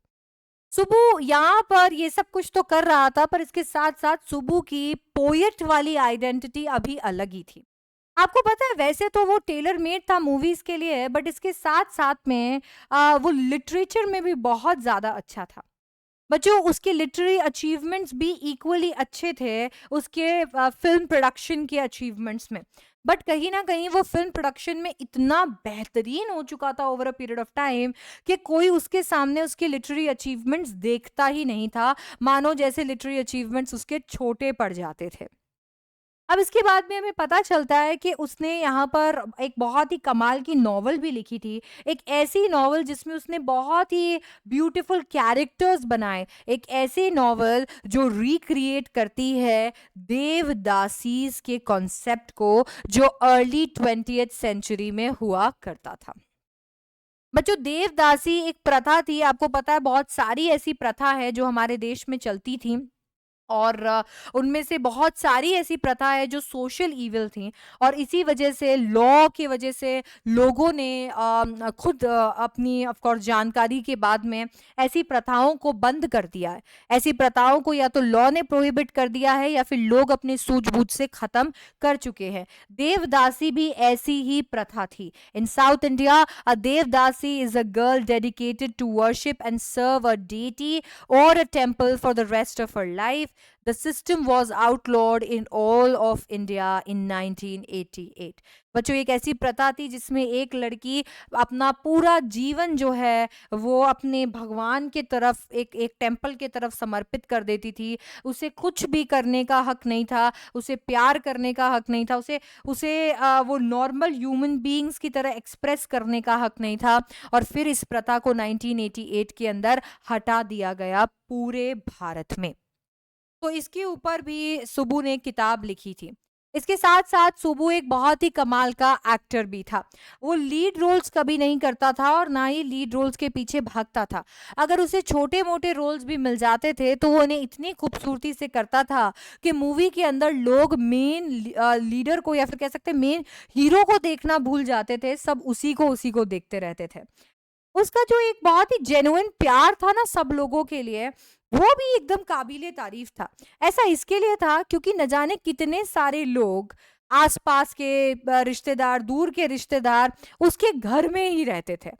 सुबू यहाँ पर ये सब कुछ तो कर रहा था, पर इसके साथ साथ सुबू की पोएट वाली आइडेंटिटी अभी अलग ही थी। आपको पता है वैसे तो वो टेलर मेड था मूवीज के लिए, बट इसके साथ साथ में वो लिटरेचर में भी बहुत ज्यादा अच्छा था। बच्चों उसके लिटरेरी अचीवमेंट्स भी इक्वली अच्छे थे उसके फिल्म प्रोडक्शन के अचीवमेंट्स में। बट कहीं ना कहीं वो फिल्म प्रोडक्शन में इतना बेहतरीन हो चुका था over a period of time कि कोई उसके सामने उसके लिटरेरी अचीवमेंट्स देखता ही नहीं था, मानो जैसे लिटरेरी अचीवमेंट्स उसके छोटे पड़ जाते थे। अब इसके बाद में हमें पता चलता है कि उसने यहाँ पर एक बहुत ही कमाल की नॉवल भी लिखी थी। एक ऐसी नॉवल जिसमें उसने बहुत ही ब्यूटीफुल कैरेक्टर्स बनाए। एक ऐसी नॉवल जो रिक्रिएट करती है देवदासीज के कॉन्सेप्ट को जो अर्ली 20th सेंचुरी में हुआ करता था। बच्चों देवदासी एक प्रथा थी, आपको पता है बहुत सारी ऐसी प्रथा है जो हमारे देश में चलती थी। और उनमें से बहुत सारी ऐसी प्रथा है जो सोशल इविल थी, और इसी वजह से लॉ की वजह से लोगों ने खुद अपनी ऑफ कोर्स जानकारी के बाद में ऐसी प्रथाओं को बंद कर दिया है। ऐसी प्रथाओं को या तो लॉ ने प्रोहिबिट कर दिया है या फिर लोग अपने सूझबूझ से खत्म कर चुके हैं। देवदासी भी ऐसी ही प्रथा थी। In south India a devadasi is a girl dedicated to worship and serve a deity or a temple for the rest of her life. The system was outlawed in all of India in 1988. बच्चों एक ऐसी प्रथा थी जिसमें एक लड़की अपना पूरा जीवन जो है वो अपने भगवान के तरफ एक एक टेम्पल के तरफ समर्पित कर देती थी। उसे कुछ भी करने का हक नहीं था, उसे प्यार करने का हक नहीं था, उसे उसे वो नॉर्मल ह्यूमन बीइंग्स की तरह एक्सप्रेस करने का हक नहीं था। और फिर इस प्रथा को 1988 के अंदर हटा दिया गया पूरे भारत में। तो इसके ऊपर भी सुबू ने किताब लिखी थी। इसके साथ साथ सुबू एक बहुत ही कमाल का एक्टर भी था। वो लीड रोल्स कभी नहीं करता था और ना ही लीड रोल्स के पीछे भागता था। अगर उसे छोटे मोटे रोल्स भी मिल जाते थे तो वो उन्हें इतनी खूबसूरती से करता था कि मूवी के अंदर लोग मेन लीडर को या फिर कह सकते मेन हीरो को देखना भूल जाते थे, सब उसी को देखते रहते थे। उसका जो एक बहुत ही जेन्युइन प्यार था ना सब लोगों के लिए, वो भी एकदम काबिले तारीफ था। ऐसा इसके लिए था क्योंकि न जाने कितने सारे लोग आसपास के रिश्तेदार, दूर के रिश्तेदार उसके घर में ही रहते थे।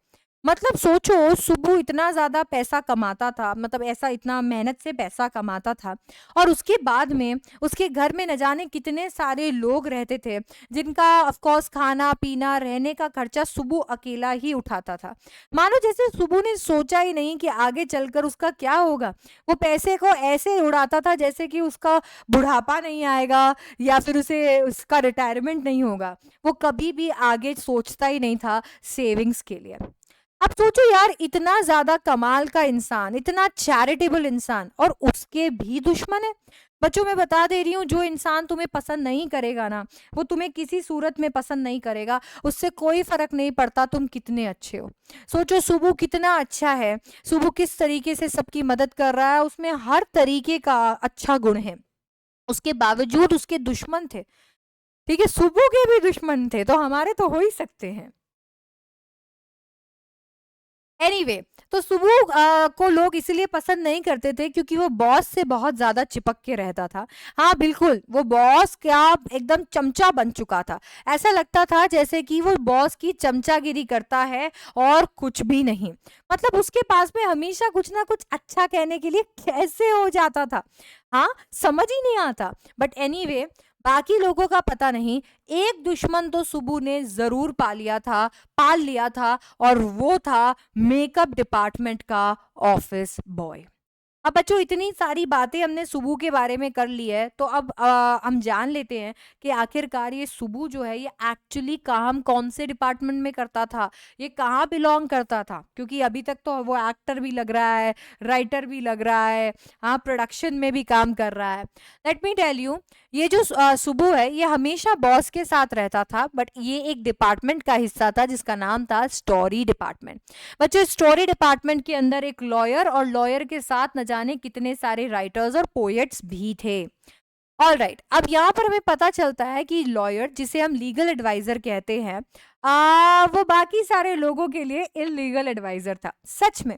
मतलब सोचो सुबह इतना ज्यादा पैसा कमाता था, मतलब ऐसा इतना मेहनत से पैसा कमाता था, और उसके बाद में उसके घर में न जाने कितने सारे लोग रहते थे जिनका ऑफ कोर्स खाना पीना रहने का खर्चा सुबह अकेला ही उठाता था। मानो जैसे सुबह ने सोचा ही नहीं कि आगे चलकर उसका क्या होगा। वो पैसे को ऐसे उड़ाता था जैसे कि उसका बुढ़ापा नहीं आएगा या फिर उसे उसका रिटायरमेंट नहीं होगा। वो कभी भी आगे सोचता ही नहीं था सेविंग्स के लिए। अब सोचो यार, इतना ज्यादा कमाल का इंसान, इतना चैरिटेबल इंसान, और उसके भी दुश्मन है। बच्चों मैं बता दे रही हूँ, जो इंसान तुम्हें पसंद नहीं करेगा ना, वो तुम्हें किसी सूरत में पसंद नहीं करेगा। उससे कोई फर्क नहीं पड़ता तुम कितने अच्छे हो। सोचो सुबह कितना अच्छा है, सुबह किस तरीके से सबकी मदद कर रहा है, उसमें हर तरीके का अच्छा गुण है। उसके बावजूद उसके दुश्मन थे। ठीक है, सुबह के भी दुश्मन थे तो हमारे तो हो ही सकते हैं। एनीवे तो सुबह को लोग इसलिए पसंद नहीं करते थे क्योंकि वो बॉस से बहुत ज्यादा चिपक के रहता था। हाँ बिल्कुल, वो बॉस क्या एकदम चमचा बन चुका था। ऐसा लगता था जैसे कि वो बॉस की चमचागिरी करता है और कुछ भी नहीं। मतलब उसके पास में हमेशा कुछ ना कुछ अच्छा कहने के लिए कैसे हो जाता था, हाँ समझ ही नहीं आता। बट एनीवे बाकी लोगों का पता नहीं, एक दुश्मन तो सुबू ने जरूर पाल लिया था, और वो था मेकअप डिपार्टमेंट का ऑफिस बॉय। अब बच्चों इतनी सारी बातें हमने सुबू के बारे में कर ली है, तो अब हम जान लेते हैं कि आखिरकार ये सुबू जो है ये एक्चुअली काम कौन से डिपार्टमेंट में करता था, ये कहाँ बिलोंग करता था, क्योंकि अभी तक तो वो एक्टर भी लग रहा है, राइटर भी लग रहा है, हाँ प्रोडक्शन में भी काम कर रहा है। लेट मी टेल यू, ये जो सुबू है ये हमेशा बॉस के साथ रहता था, बट ये एक डिपार्टमेंट का हिस्सा था जिसका नाम था स्टोरी डिपार्टमेंट। बच्चों स्टोरी डिपार्टमेंट के अंदर एक लॉयर और लॉयर के साथ न जाने कितने सारे राइटर्स और पोएट्स भी थे। ऑल राइट, अब यहाँ पर हमें पता चलता है कि लॉयर जिसे हम लीगल एडवाइजर कहते हैं, वो बाकी सारे लोगों के लिए इलीगल एडवाइजर था। सच में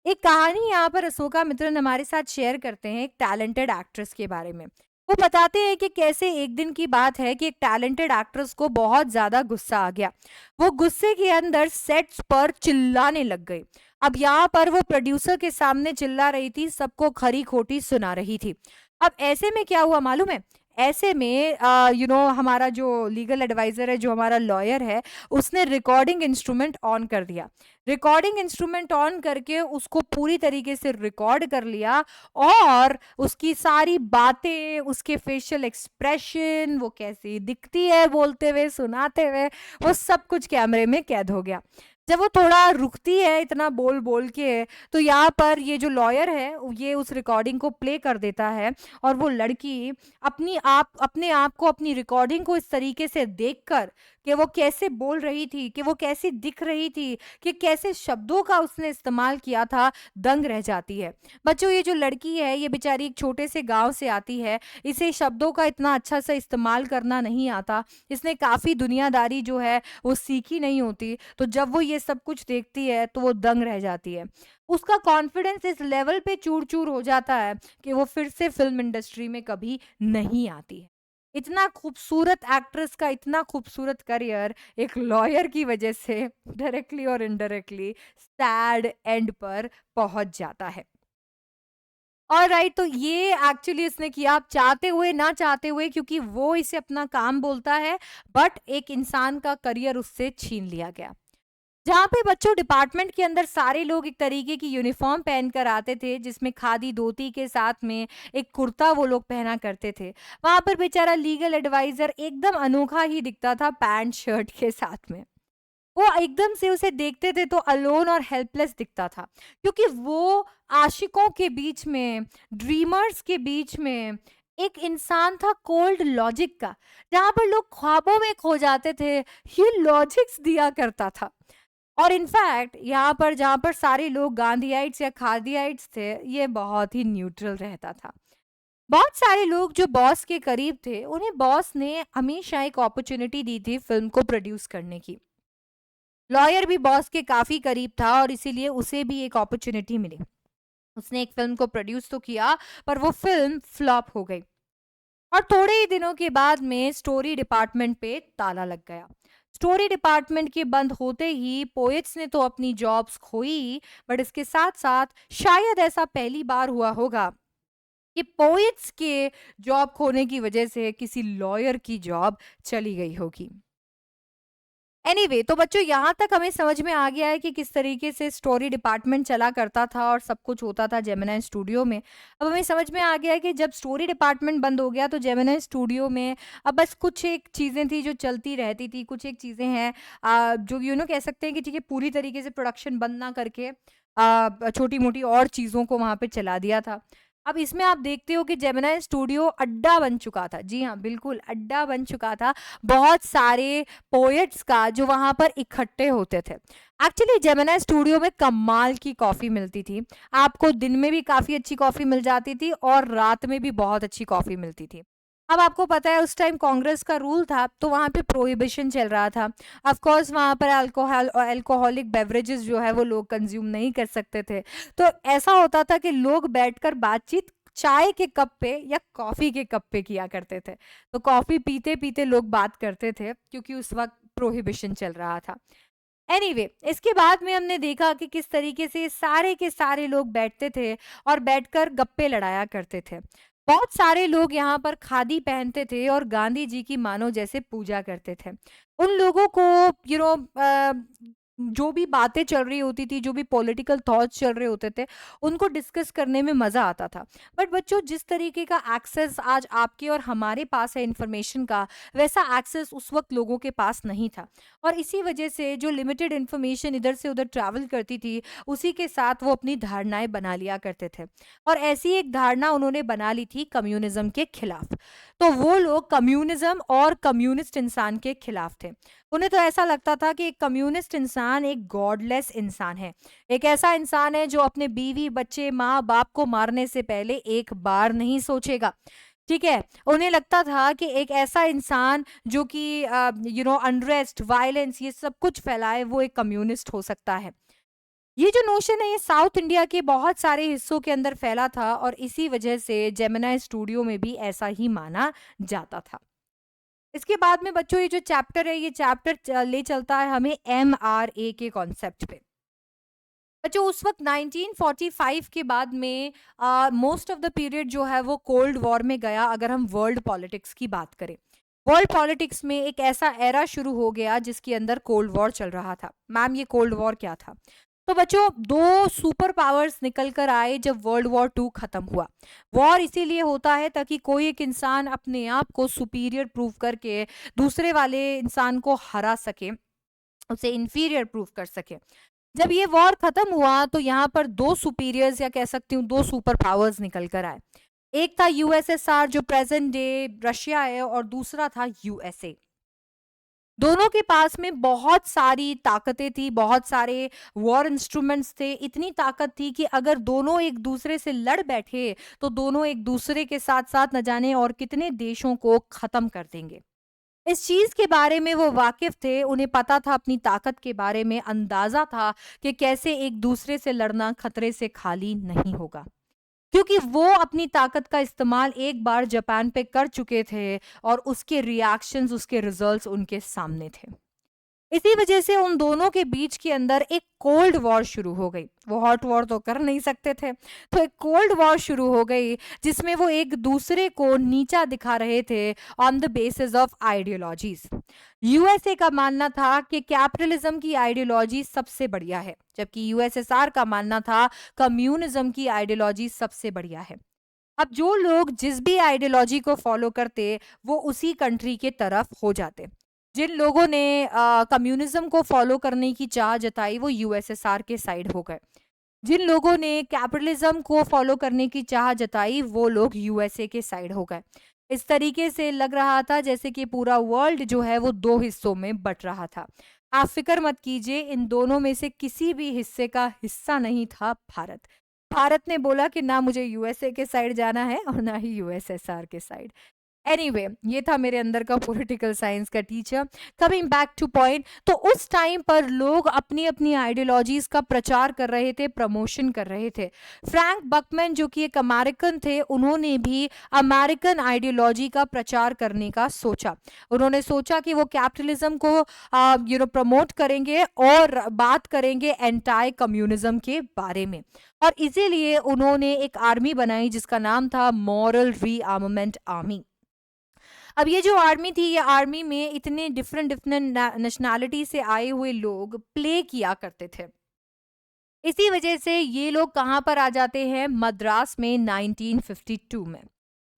एक कहानी यहाँ पर अशोका मित्रन हमारे साथ शेयर करते हैं एक टैलेंटेड एक्ट्रेस के बारे में। वो बताते हैं कि कैसे एक दिन की बात है कि एक टैलेंटेड एक्ट्रेस को बहुत ज्यादा गुस्सा आ गया। वो गुस्से के अंदर सेट्स पर चिल्लाने लग गई। अब यहाँ पर वो प्रोड्यूसर के सामने चिल्ला रही थी, सबको खरी खोटी सुना रही थी। अब ऐसे में क्या हुआ मालूम है, ऐसे में हमारा जो लीगल एडवाइजर है, जो हमारा लॉयर है, उसने रिकॉर्डिंग इंस्ट्रूमेंट ऑन कर दिया। रिकॉर्डिंग इंस्ट्रूमेंट ऑन करके उसको पूरी तरीके से रिकॉर्ड कर लिया, और उसकी सारी बातें, उसके फेशियल एक्सप्रेशन, वो कैसी दिखती है बोलते हुए सुनाते हुए, वो सब कुछ कैमरे में कैद हो गया। जब वो थोड़ा रुकती है इतना बोल बोल के, तो यहाँ पर ये जो लॉयर है ये उस रिकॉर्डिंग को प्ले कर देता है, और वो लड़की अपने आप को, अपनी रिकॉर्डिंग को इस तरीके से देखकर कि वो कैसे बोल रही थी, कि वो कैसी दिख रही थी, कि कैसे शब्दों का उसने इस्तेमाल किया था, दंग रह जाती है। बच्चों ये जो लड़की है ये बेचारी एक छोटे से गांव से आती है, इसे शब्दों का इतना अच्छा से इस्तेमाल करना नहीं आता, इसने काफ़ी दुनियादारी जो है वो सीखी नहीं होती, तो जब वो ये सब कुछ देखती है तो वो दंग रह जाती है। उसका कॉन्फिडेंस इस लेवल पे चूर चूर हो जाता है कि वो फिर से फिल्म इंडस्ट्री में कभी नहीं आती है। इतना खूबसूरत एक्ट्रेस का इतना खूबसूरत करियर एक लॉयर की वजह से डायरेक्टली और इनडायरेक्टली सैड एंड पर पहुंच जाता है। और राइट, तो ये एक्चुअली इसने किया, आप चाहते हुए ना चाहते हुए, क्योंकि वो इसे अपना काम बोलता है, बट एक इंसान का करियर उससे छीन लिया गया। जहाँ पे बच्चों डिपार्टमेंट के अंदर सारे लोग एक तरीके की यूनिफॉर्म पहन कर आते थे, जिसमें खादी धोती के साथ में एक कुर्ता वो लोग पहना करते थे, वहां पर बेचारा लीगल एडवाइजर एकदम अनोखा ही दिखता था पैंट शर्ट के साथ में। वो एकदम से उसे देखते थे तो अलोन और हेल्पलेस दिखता था, क्योंकि वो आशिकों के बीच में, ड्रीमर्स के बीच में एक इंसान था कोल्ड लॉजिक का, जहां पर लोग ख्वाबों में खो जाते थे, ये लॉजिक्स दिया करता था। और इनफैक्ट यहाँ पर जहाँ पर सारे लोग गांधीआइट्स या खादियाइट्स थे, ये बहुत ही न्यूट्रल रहता था। बहुत सारे लोग जो बॉस के करीब थे, उन्हें बॉस ने हमेशा एक अपॉर्चुनिटी दी थी फिल्म को प्रोड्यूस करने की। लॉयर भी बॉस के काफी करीब था, और इसीलिए उसे भी एक अपॉर्चुनिटी मिली। उसने एक फिल्म को प्रोड्यूस तो किया, पर वो फिल्म फ्लॉप हो गई, और थोड़े ही दिनों के बाद में स्टोरी डिपार्टमेंट पे ताला लग गया। स्टोरी डिपार्टमेंट के बंद होते ही पोएट्स ने तो अपनी जॉब्स खोई, बट इसके साथ साथ शायद ऐसा पहली बार हुआ होगा कि पोएट्स के जॉब खोने की वजह से किसी लॉयर की जॉब चली गई होगी। एनीवे, तो बच्चों यहाँ तक हमें समझ में आ गया है कि किस तरीके से स्टोरी डिपार्टमेंट चला करता था और सब कुछ होता था जेमिनी स्टूडियो में। अब हमें समझ में आ गया है कि जब स्टोरी डिपार्टमेंट बंद हो गया तो जेमिनी स्टूडियो में अब बस कुछ एक चीज़ें थी जो चलती रहती थी, कुछ एक चीज़ें हैं जो कह सकते हैं कि ठीक है पूरी तरीके से प्रोडक्शन बंद ना करके छोटी मोटी और चीज़ों को वहाँ पे चला दिया था। अब इसमें आप देखते हो कि जेमिनी स्टूडियो अड्डा बन चुका था। जी हाँ, बिल्कुल अड्डा बन चुका था बहुत सारे पोएट्स का, जो वहां पर इकट्ठे होते थे। एक्चुअली जेमिनी स्टूडियो में कमाल की कॉफ़ी मिलती थी। आपको दिन में भी काफ़ी अच्छी कॉफ़ी मिल जाती थी, और रात में भी बहुत अच्छी कॉफ़ी मिलती थी। अब आपको पता है उस टाइम कांग्रेस का रूल था, तो वहाँ पे प्रोहिबिशन चल रहा था। ऑफ कोर्स वहाँ पर अल्कोहल और अल्कोहलिक बेवरेजेस जो है वो लोग कंज्यूम नहीं कर सकते थे। तो ऐसा होता था कि लोग बैठकर बातचीत चाय के कप पे या कॉफ़ी के कप पे किया करते थे। तो कॉफ़ी पीते पीते लोग बात करते थे, क्योंकि उस वक्त प्रोहिबिशन चल रहा था। एनीवे, इसके बाद में हमने देखा कि किस तरीके से सारे के सारे लोग बैठते थे और बैठकर गप्पे लड़ाया करते थे। बहुत सारे लोग यहाँ पर खादी पहनते थे और गांधी जी की मानो जैसे पूजा करते थे। उन लोगों को यू नो जो भी बातें चल रही होती थी, जो भी पॉलिटिकल थॉट्स चल रहे होते थे, उनको डिस्कस करने में मज़ा आता था। बट बच्चों, जिस तरीके का एक्सेस आज आपके और हमारे पास है इन्फॉर्मेशन का, वैसा एक्सेस उस वक़्त लोगों के पास नहीं था। और इसी वजह से जो लिमिटेड इन्फॉर्मेशन इधर से उधर ट्रैवल करती थी, उसी के साथ वो अपनी धारणाएँ बना लिया करते थे। और ऐसी एक धारणा उन्होंने बना ली थी कम्युनिज़्म के खिलाफ। तो वो लोग कम्युनिज़्म और कम्युनिस्ट इंसान के खिलाफ थे। उन्हें तो ऐसा लगता था कि एक कम्युनिस्ट इंसान एक गॉडलेस इंसान है। एक ऐसा इंसान है जो अपने बीवी, बच्चे, माँ-बाप को मारने से पहले एक बार नहीं सोचेगा। ठीक है? उन्हें लगता था कि एक ऐसा इंसान जो कि अनरेस्ट, वायलेंस ये सब कुछ फैलाए, वो एक कम्युनिस्ट हो सकता है। ये जो नोशन है, ये साउथ इंडिया के बहुत सारे हिस्सों के अंदर फैला था और इसी वजह से जेमिनी स्टूडियो में भी ऐसा ही माना जाता था। इसके बाद में बच्चों, ये जो चैप्टर है, ये चैप्टर ले चलता है हमें एमआरए के कॉन्सेप्ट पे। बच्चों, उस वक्त 1945 के बाद में मोस्ट ऑफ द पीरियड जो है वो कोल्ड वॉर में गया। अगर हम वर्ल्ड पॉलिटिक्स की बात करें, वर्ल्ड पॉलिटिक्स में एक ऐसा एरा शुरू हो गया जिसके अंदर कोल्ड वॉर चल रहा था। मैम, ये कोल्ड वॉर क्या था? तो बच्चों, दो सुपर पावर्स निकल कर आए जब वर्ल्ड वॉर टू खत्म हुआ। वॉर इसीलिए होता है ताकि कोई एक इंसान अपने आप को सुपीरियर प्रूव करके दूसरे वाले इंसान को हरा सके, उसे इंफीरियर प्रूव कर सके। जब ये वॉर खत्म हुआ तो यहाँ पर दो सुपीरियर्स, या कह सकती हूँ दो सुपर पावर्स निकल कर आए। एक था यूएसएसआर जो प्रेजेंट डे रशिया है, और दूसरा था यूएसए। दोनों के पास में बहुत सारी ताकतें थी, बहुत सारे वॉर इंस्ट्रूमेंट्स थे। इतनी ताकत थी कि अगर दोनों एक दूसरे से लड़ बैठे तो दोनों एक दूसरे के साथ साथ न जाने और कितने देशों को खत्म कर देंगे। इस चीज के बारे में वो वाकिफ थे, उन्हें पता था, अपनी ताकत के बारे में अंदाजा था कि कैसे एक दूसरे से लड़ना खतरे से खाली नहीं होगा, क्योंकि वो अपनी ताकत का इस्तेमाल एक बार जापान पे कर चुके थे और उसके रिएक्शंस, उसके रिजल्ट्स उनके सामने थे। इसी वजह से उन दोनों के बीच के अंदर एक कोल्ड वॉर शुरू हो गई। वो हॉट वॉर तो कर नहीं सकते थे, तो एक कोल्ड वॉर शुरू हो गई जिसमें वो एक दूसरे को नीचा दिखा रहे थे on the basis of ideologies. USA का मानना था कि कैपिटलिज्म की आइडियोलॉजी सबसे बढ़िया है, जबकि यूएसएसआर का मानना था कम्युनिज्म की आइडियोलॉजी सबसे बढ़िया है। अब जो लोग जिस भी आइडियोलॉजी को फॉलो करते, वो उसी कंट्री के तरफ हो जाते। जिन लोगों ने कम्युनिज्म को फॉलो करने की चाह जताई, वो यूएसएसआर के साइड हो गए। जिन लोगों ने कैपिटलिज्म को फॉलो करने की चाह जताई, वो लोग यूएसए के साइड हो गए। इस तरीके से लग रहा था जैसे कि पूरा वर्ल्ड जो है वो दो हिस्सों में बट रहा था। आप फिक्र मत कीजिए, इन दोनों में से किसी भी हिस्से का हिस्सा नहीं था भारत। भारत ने बोला कि ना मुझे यूएसए के साइड जाना है और ना ही यूएसएसआर के साइड। एनीवे, ये था मेरे अंदर का पॉलिटिकल साइंस का teacher. Coming back two point, तो उस टाइम पर लोग अपनी अपनी आइडियोलॉजीज का प्रचार कर रहे थे, प्रमोशन कर रहे थे। फ्रैंक बकमैन जो कि एक अमेरिकन थे, उन्होंने भी अमेरिकन आइडियोलॉजी का प्रचार करने का सोचा। उन्होंने सोचा कि वो कैपिटलिज्म को प्रमोट करेंगे और बात करेंगे एंटाई कम्युनिज्म के बारे में। और इसीलिए उन्होंने एक आर्मी बनाई जिसका नाम था मॉरल रीआर्ममेंट आर्मी। अब ये जो आर्मी थी, ये आर्मी में इतने डिफरेंट डिफरेंट नेशनैलिटी से आए हुए लोग प्ले किया करते थे। इसी वजह से ये लोग कहाँ पर आ जाते हैं? मद्रास में 1952 में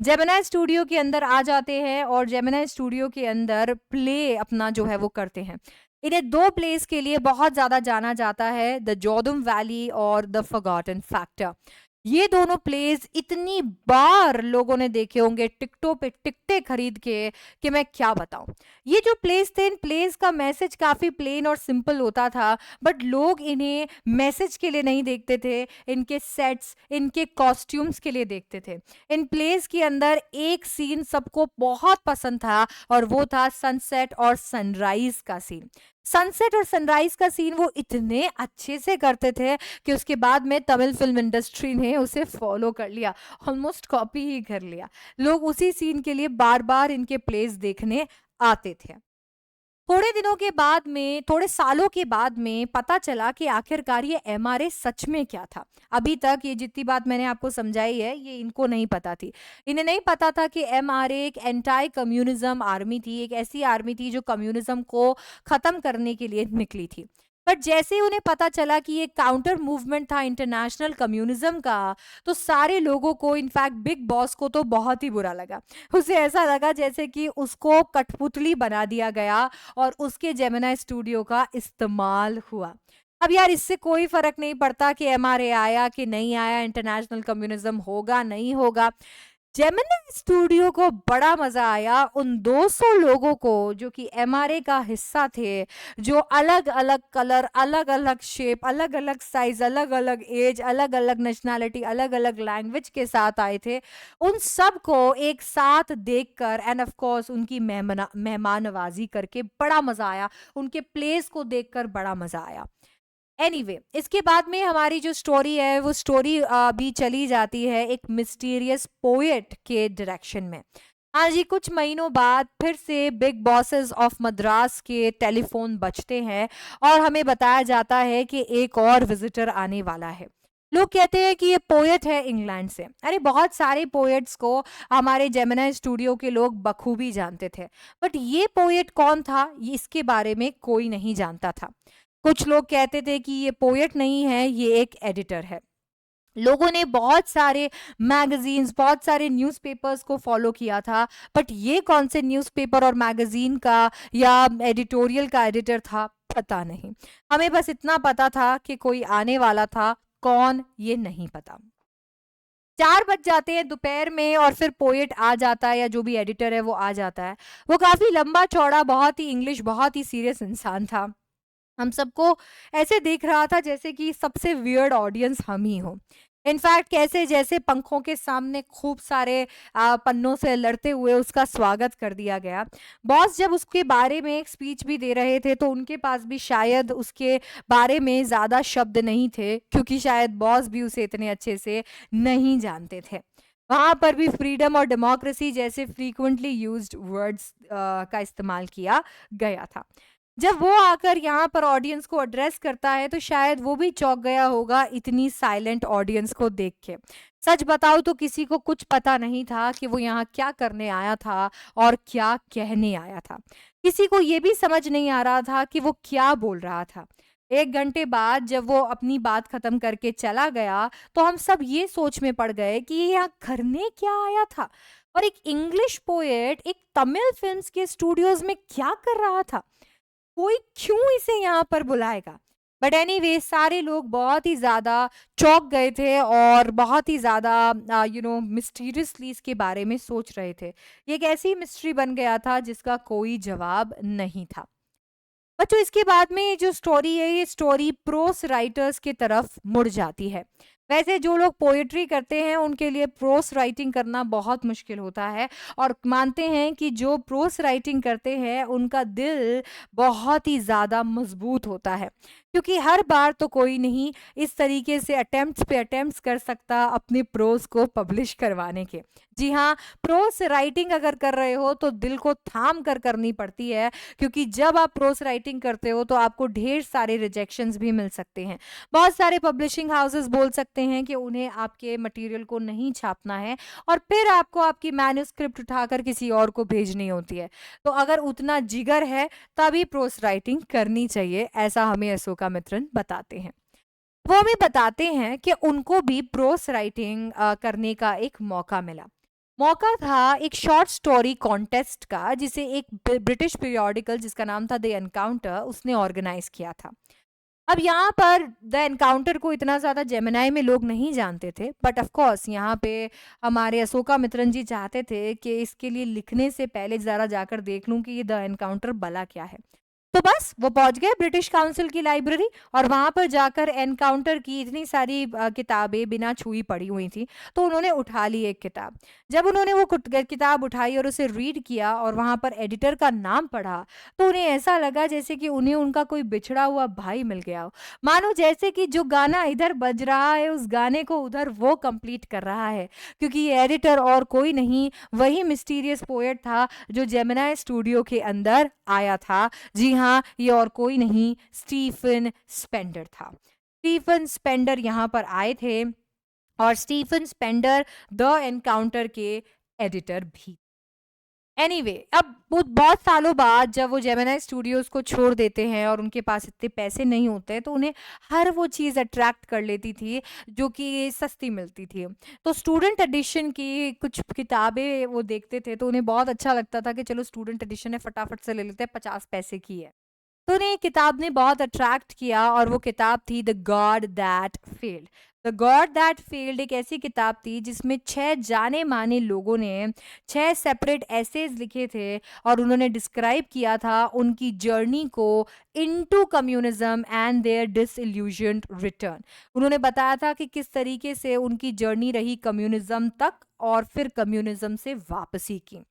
जेमिनी स्टूडियो के अंदर आ जाते हैं और जेमिनी स्टूडियो के अंदर प्ले अपना जो है वो करते हैं। इन्हें दो प्लेस के लिए बहुत ज्यादा जाना जाता है, द जोदुम वैली और द फॉरगॉटन फैक्टर। ये दोनों प्लेस इतनी बार लोगों ने देखे होंगे टिकटों पे टिकटें खरीद के कि मैं क्या बताऊं। ये जो प्लेस थे, इन प्लेस का मैसेज काफी प्लेन और सिंपल होता था, बट लोग इन्हें मैसेज के लिए नहीं देखते थे, इनके सेट्स, इनके कॉस्ट्यूम्स के लिए देखते थे। इन प्लेस के अंदर एक सीन सबको बहुत पसंद था और वो था सनसेट और सनराइज का सीन। सनसेट और सनराइज का सीन वो इतने अच्छे से करते थे कि उसके बाद में तमिल फिल्म इंडस्ट्री ने उसे फॉलो कर लिया, ऑलमोस्ट कॉपी ही कर लिया। लोग उसी सीन के लिए बार बार इनके प्लेस देखने आते थे। थोड़े दिनों के बाद में, थोड़े सालों के बाद में पता चला कि आखिरकार ये एमआरए सच में क्या था। अभी तक ये जितनी बात मैंने आपको समझाई है, ये इनको नहीं पता थी। इन्हें नहीं पता था कि एमआरए एक एंटी कम्युनिज्म आर्मी थी, एक ऐसी आर्मी थी जो कम्युनिज्म को खत्म करने के लिए निकली थी। बट जैसे ही उन्हें पता चला कि ये काउंटर मूवमेंट था इंटरनेशनल कम्युनिज्म का, तो सारे लोगों को, इनफैक्ट बिग बॉस को तो बहुत ही बुरा लगा। उसे ऐसा लगा जैसे कि उसको कठपुतली बना दिया गया और उसके जेमिनी स्टूडियो का इस्तेमाल हुआ। अब यार इससे कोई फर्क नहीं पड़ता कि एमआरए आया कि नहीं आया, इंटरनेशनल कम्युनिज्म होगा नहीं होगा। जेमिनी स्टूडियो को बड़ा मजा आया उन 200 लोगों को जो कि एमआरए का हिस्सा थे, जो अलग अलग कलर, अलग अलग शेप, अलग अलग साइज, अलग अलग एज, अलग अलग नेशनैलिटी, अलग अलग लैंग्वेज के साथ आए थे। उन सब को एक साथ देखकर एंड ऑफ कोर्स उनकी मेहमान नवाजी करके बड़ा मजा आया, उनके प्लेस को देखकर बड़ा मजा आया। एनीवे इसके बाद में हमारी जो स्टोरी है वो स्टोरी भी चली जाती है एक मिस्टीरियस पोएट के डायरेक्शन में। हाँ जी, कुछ महीनों बाद फिर से बिग बॉसेस ऑफ मद्रास के टेलीफोन बजते हैं और हमें बताया जाता है कि एक और विजिटर आने वाला है। लोग कहते हैं कि ये पोएट है इंग्लैंड से। अरे बहुत सारे पोएट्स को हमारे जेमिनी स्टूडियो के लोग बखूबी जानते थे, बट ये पोएट कौन था ये इसके बारे में कोई नहीं जानता था। कुछ लोग कहते थे कि ये पोएट नहीं है, ये एक एडिटर है। लोगों ने बहुत सारे मैगजीन्स, बहुत सारे न्यूज़पेपर्स को फॉलो किया था, बट ये कौन से न्यूज़पेपर और मैगजीन का या एडिटोरियल का एडिटर था पता नहीं। हमें बस इतना पता था कि कोई आने वाला था, कौन ये नहीं पता। 4 बज जाते हैं दोपहर में और फिर पोएट आ जाता है या जो भी एडिटर है वो आ जाता है। वो काफी लंबा चौड़ा, बहुत ही इंग्लिश, बहुत ही सीरियस इंसान था। हम सबको ऐसे देख रहा था जैसे कि सबसे वियर्ड ऑडियंस हम ही हो। इनफैक्ट कैसे जैसे पंखों के सामने खूब सारे पन्नों से लड़ते हुए उसका स्वागत कर दिया गया। बॉस जब उसके बारे में एक स्पीच भी दे रहे थे तो उनके पास भी शायद उसके बारे में ज़्यादा शब्द नहीं थे, क्योंकि शायद बॉस भी उसे इतने अच्छे से नहीं जानते थे। वहाँ पर भी फ्रीडम और डेमोक्रेसी जैसे फ्रीक्वेंटली यूज्ड वर्ड्स का इस्तेमाल किया गया था। जब वो आकर यहाँ पर ऑडियंस को एड्रेस करता है तो शायद वो भी चौंक गया होगा इतनी साइलेंट ऑडियंस को देख के। सच बताओ तो किसी को कुछ पता नहीं था कि वो यहाँ क्या करने आया था और क्या कहने आया था। किसी को ये भी समझ नहीं आ रहा था कि वो क्या बोल रहा था। 1 घंटे बाद जब वो अपनी बात खत्म करके चला गया तो हम सब ये सोच में पड़ गए कि ये यहाँ करने क्या आया था और एक इंग्लिश पोएट एक तमिल फिल्म्स के स्टूडियोज में क्या कर रहा था, कोई क्यों इसे यहाँ पर बुलाएगा। बट एनीवे सारे लोग बहुत ही ज्यादा चौंक गए थे और बहुत ही ज्यादा मिस्टीरियसली इसके बारे में सोच रहे थे। ये एक ऐसी मिस्ट्री बन गया था जिसका कोई जवाब नहीं था। बच्चों इसके बाद में ये जो स्टोरी है ये स्टोरी प्रोस राइटर्स की तरफ मुड़ जाती है। वैसे जो लोग पोएट्री करते हैं उनके लिए प्रोस राइटिंग करना बहुत मुश्किल होता है और मानते हैं कि जो प्रोस राइटिंग करते हैं उनका दिल बहुत ही ज़्यादा मजबूत होता है, क्योंकि हर बार तो कोई नहीं इस तरीके से अटेम्प्ट्स पे अटेम्प्ट्स कर सकता अपने प्रोस को पब्लिश करवाने के। जी हाँ, प्रोस राइटिंग अगर कर रहे हो तो दिल को थाम कर करनी पड़ती है, क्योंकि जब आप प्रोस राइटिंग करते हो तो आपको ढेर सारे रिजेक्शंस भी मिल सकते हैं। बहुत सारे पब्लिशिंग हाउसेस बोल सकते हैं कि उन्हें आपके मटेरियल को नहीं छापना है और फिर आपको आपकी मैन्युस्क्रिप्ट उठाकर किसी और को भेजनी होती है। तो अगर उतना जिगर है तभी प्रोस राइटिंग करनी चाहिए, ऐसा हमें अशोका मित्रन बताते हैं। वो हमें बताते हैं कि उनको भी प्रोस राइटिंग करने का एक मौका मिला। मौका था एक शॉर्ट स्टोरी कॉन्टेस्ट का, जिसे एक ब्रिटिश पीरियोडिकल जिसका नाम था द एनकाउंटर उसने ऑर्गेनाइज किया था। अब यहाँ पर द एनकाउंटर को इतना ज़्यादा जेमिनाई में लोग नहीं जानते थे, बट ऑफ कोर्स यहाँ पे हमारे अशोका मित्रन जी चाहते थे कि इसके लिए लिखने से पहले ज़रा जाकर देख लूँ कि ये द एनकाउंटर भला क्या है। तो बस वो पहुंच गए ब्रिटिश काउंसिल की लाइब्रेरी और वहां पर जाकर एनकाउंटर की इतनी सारी किताबें बिना छुई पड़ी हुई थी, तो उन्होंने उठा ली एक किताब। जब उन्होंने वो किताब उठाई और उसे रीड किया और वहां पर एडिटर का नाम पढ़ा तो उन्हें ऐसा लगा जैसे कि उन्हें उनका कोई बिछड़ा हुआ भाई मिल गया हो। मानो जैसे कि जो गाना इधर बज रहा है उस गाने को उधर वो कंप्लीट कर रहा है, क्योंकि ये एडिटर और कोई नहीं, वही मिस्टीरियस पोएट था जो जेमिनी स्टूडियो के अंदर आया था। जी हाँ, ये और कोई नहीं स्टीफन स्पेंडर था। स्टीफन स्पेंडर यहाँ पर आए थे और स्टीफन स्पेंडर द एनकाउंटर के एडिटर भी। एनीवे अब बहुत सालों बाद जब वो जेमिनी स्टूडियोज को छोड़ देते हैं और उनके पास इतने पैसे नहीं होते तो उन्हें हर वो चीज़ अट्रैक्ट कर लेती थी जो कि सस्ती मिलती थी। तो स्टूडेंट एडिशन की कुछ किताबें वो देखते थे तो उन्हें बहुत अच्छा लगता था कि चलो स्टूडेंट एडिशन है, फटाफट से ले लेते हैं, 50 पैसे की है। तो उन्हें ये किताब ने बहुत अट्रैक्ट किया और वो किताब थी the God that failed. The God that failed एक ऐसी किताब थी जिसमें 6 जाने माने लोगों ने 6 सेपरेट एसेज लिखे थे और उन्होंने डिस्क्राइब किया था उनकी जर्नी को into communism and their disillusioned return. उन्होंने बताया था कि किस तरीके से उनकी जर्नी रही कम्युनिज्म तक और फिर कम्युनिज्म से वापसी की।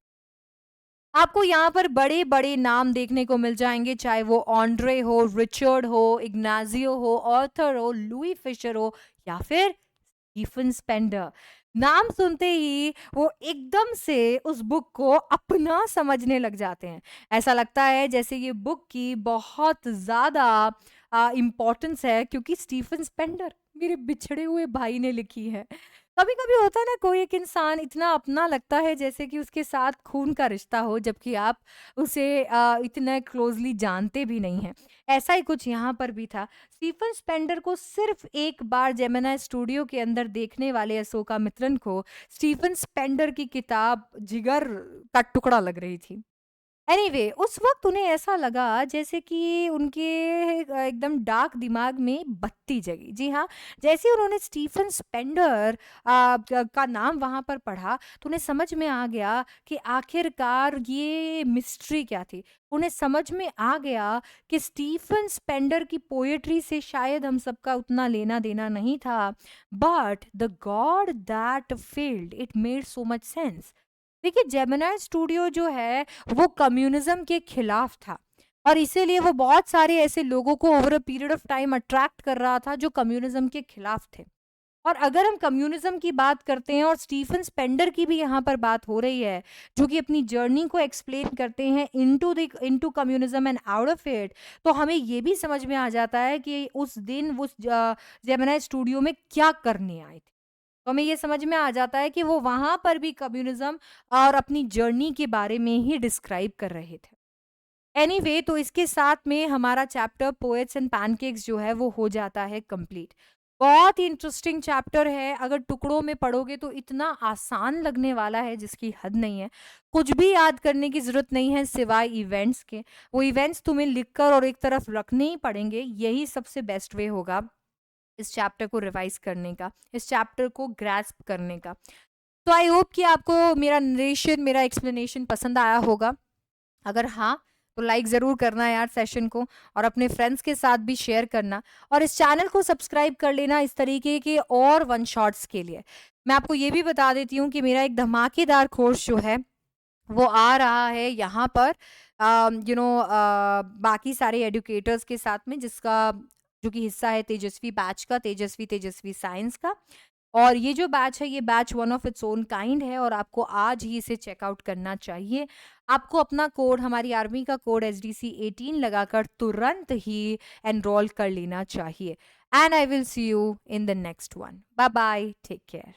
आपको यहाँ पर बड़े-बड़े नाम देखने को मिल जाएँगे, चाहे वो ऑन्ड्रे हो, रिचर्ड हो, इग्नाजियो हो, आर्थर हो, लुई फिशर हो या फिर स्टीफन स्पेंडर। नाम सुनते ही वो एकदम से उस बुक को अपना समझने लग जाते हैं। ऐसा लगता है जैसे ये बुक की बहुत ज़्यादा इम्पोर्टेंस है क्योंकि स्टीफन स्पेंडर मेरे बिछड़े हुए भाई ने लिखी है। कभी-कभी होता है ना कोई एक इंसान इतना अपना लगता है जैसे कि उसके साथ खून का रिश्ता हो जबकि आप उसे इतना क्लोज़ली जानते भी नहीं हैं। ऐसा ही कुछ यहाँ पर भी था। स्टीफन स्पेंडर को सिर्फ़ एक बार जेमिनी स्टूडियो के अंदर देखने वाले अशोका मित्रन को स्टीफन स्पेंडर की किताब जिगर का टुकड़ा लग रही थी। एनीवे उस वक़्त उन्हें ऐसा लगा जैसे कि उनके एकदम डार्क दिमाग में बत्ती जगी। जी हाँ, जैसे ही उन्होंने स्टीफ़न स्पेंडर का नाम वहाँ पर पढ़ा तो उन्हें समझ में आ गया कि आखिरकार ये मिस्ट्री क्या थी। उन्हें समझ में आ गया कि स्टीफ़न स्पेंडर की पोएट्री से शायद हम सबका उतना लेना-देना नहीं था, but the God that failed it made so much sense. देखिए जेमिनी स्टूडियो जो है वो कम्युनिज्म के खिलाफ था और इसीलिए वो बहुत सारे ऐसे लोगों को over a period of time attract कर रहा था जो कम्युनिज्म के खिलाफ थे। और अगर हम कम्युनिज्म की बात करते हैं और स्टीफन स्पेंडर की भी यहाँ पर बात हो रही है जो कि अपनी जर्नी को एक्सप्लेन करते हैं into communism and out of it, तो हमें ये भी समझ में आ जाता है कि उस दिन वो जेमिनी स्टूडियो में क्या करने आए थे। तो हमें ये समझ में आ जाता है कि वो वहाँ पर भी कम्युनिज़्म और अपनी जर्नी के बारे में ही डिस्क्राइब कर रहे थे। एनीवे तो इसके साथ में हमारा चैप्टर पोएट्स एंड पैनकेक्स जो है वो हो जाता है कंप्लीट। बहुत ही इंटरेस्टिंग चैप्टर है, अगर टुकड़ों में पढ़ोगे तो इतना आसान लगने वाला है जिसकी हद नहीं है। कुछ भी याद करने की ज़रूरत नहीं है सिवाय इवेंट्स के। वो इवेंट्स तुम्हें लिखकर और एक तरफ रखने ही पड़ेंगे, यही सबसे बेस्ट वे होगा इस चैप्टर को रिवाइज करने का, इस चैप्टर को ग्रैस्प करने का। तो आई होप कि आपको मेरा नरेशन, मेरा एक्सप्लेनेशन पसंद आया होगा। अगर हाँ, तो लाइक ज़रूर करना यार सेशन को और अपने फ्रेंड्स के साथ भी शेयर करना और इस चैनल को सब्सक्राइब कर लेना इस तरीके के और वन शॉट्स के लिए। मैं आपको ये भी बता देती हूँ कि मेरा एक धमाकेदार कोर्स जो है वो आ रहा है यहाँ पर बाकी सारे एडुकेटर्स के साथ में, जिसका जो कि हिस्सा है तेजस्वी बैच का, तेजस्वी साइंस का। और ये जो बैच है ये batch one of its own kind है और आपको आज ही इसे चेकआउट करना चाहिए। आपको अपना कोड, हमारी आर्मी का कोड SDC18 लगाकर तुरंत ही एनरोल कर लेना चाहिए। And I will see you in the next one. Bye bye, take care.